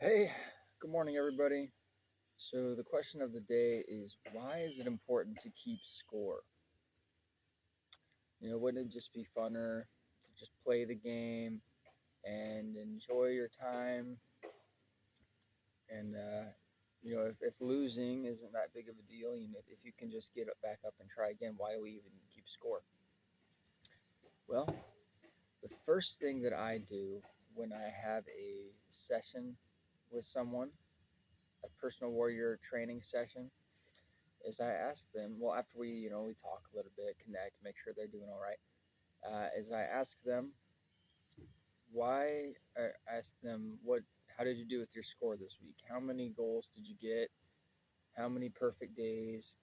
Hey, good morning, everybody. So, the question of the day is why is it important to keep score? Wouldn't it just be funner to just play the game and enjoy your time? And, if losing isn't that big of a deal, if you can just get it back up and try again, why do we even keep score? Well, the first thing that I do when I have a session with someone, a personal warrior training session, is I ask them, well, after we talk a little bit, connect, make sure they're doing all right, is I ask them why, or ask them how did you do with your score this week? How many goals did you get? How many perfect days?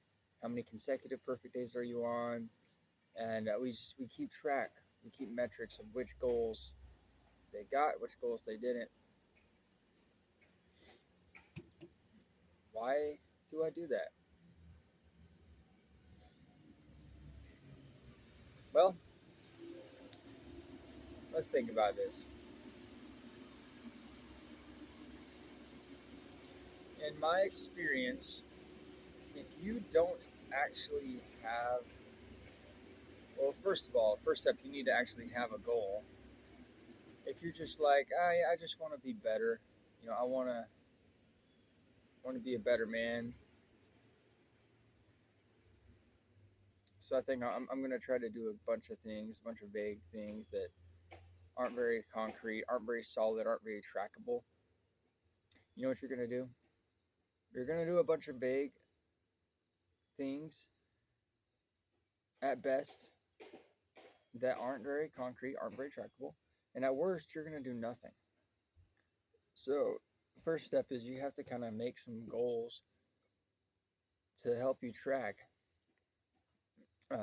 How many consecutive perfect days are you on? And we keep track, we keep metrics of which goals they got, which goals they didn't. Why do I do that? Well, let's think about this. In my experience, if you don't actually have, well, first of all, first step, you need to actually have a goal. If you're just like, I just want to be better, I want to be a better man. So I think I'm going to try to do a bunch of things, a bunch of vague things that aren't very concrete, aren't very solid, aren't very trackable. You know what you're going to do? You're going to do a bunch of vague things at best that aren't very concrete, aren't very trackable. And at worst, you're going to do nothing. So, first step is you have to kind of make some goals to help you track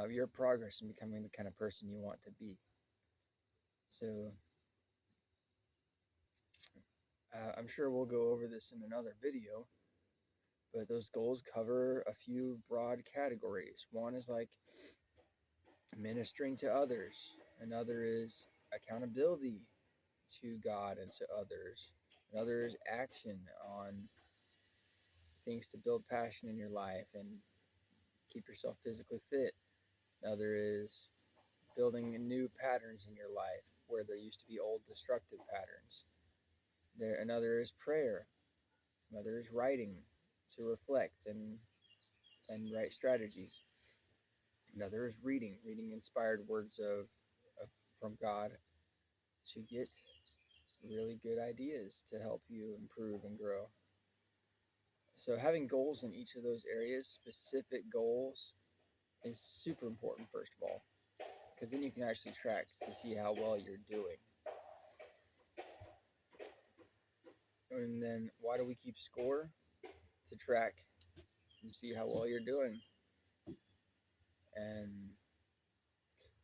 your progress in becoming the kind of person you want to be. So, I'm sure we'll go over this in another video, but those goals cover a few broad categories. One is like ministering to others, another is accountability to God and to others, another is action on things to build passion in your life and keep yourself physically fit. Another is building new patterns in your life where there used to be old destructive patterns. Another is prayer. Another is writing to reflect and write strategies. Another is reading inspired words of from God to get really good ideas to help you improve and grow. So having goals in each of those areas, specific goals, is super important. First of all, because then you can actually track to see how well you're doing. And then why do we keep score? To track and see how well you're doing. And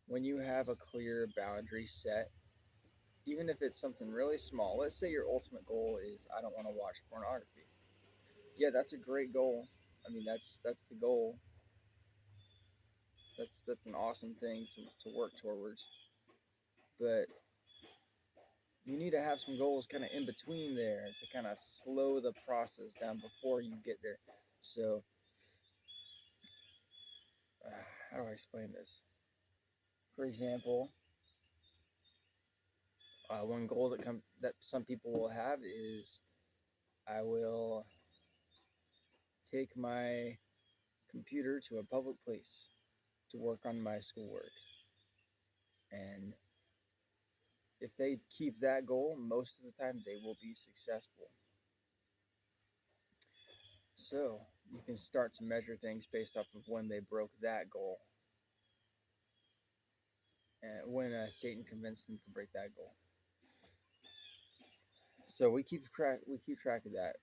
when you have a clear boundary set, even if it's something really small, let's say your ultimate goal is I don't want to watch pornography. Yeah, that's a great goal. I mean, that's the goal. That's an awesome thing to work towards. But you need to have some goals kind of in between there to kind of slow the process down before you get there. So, how do I explain this? For example, one goal that some people will have is I will take my computer to a public place to work on my schoolwork. And if they keep that goal, most of the time they will be successful. So you can start to measure things based off of when they broke that goal and when Satan convinced them to break that goal. So we keep track of that.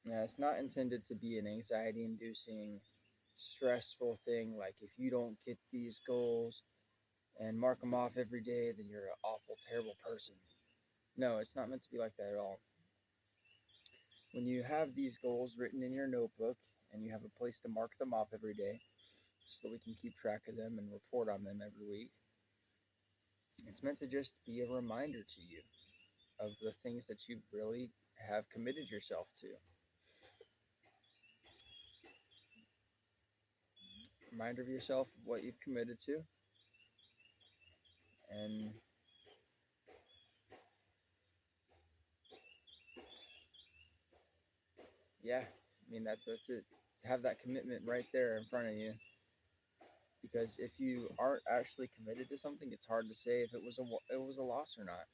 Now, it's not intended to be an anxiety-inducing, stressful thing. Like if you don't get these goals and mark them off every day, then you're an awful, terrible person. No, it's not meant to be like that at all. When you have these goals written in your notebook and you have a place to mark them off every day so that we can keep track of them and report on them every week, it's meant to just be a reminder to you. of the things that you really have committed yourself to. Reminder of yourself of what you've committed to, and yeah, I mean that's it. Have that commitment right there in front of you. Because if you aren't actually committed to something, it's hard to say if it was a loss or not.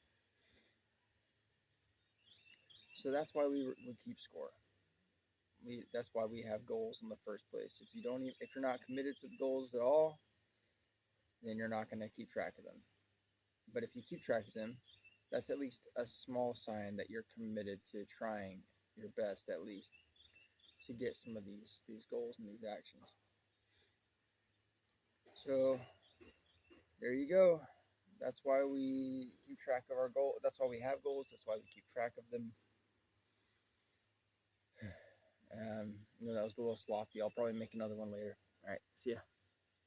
So that's why we keep score. That's why we have goals in the first place. If you're not committed to the goals at all, then you're not going to keep track of them. But if you keep track of them, that's at least a small sign that you're committed to trying your best, at least, to get some of these goals and these actions. So there you go. That's why we keep track of our goal. That's why we have goals. That's why we keep track of them. That was a little sloppy. I'll probably make another one later. All right, see ya.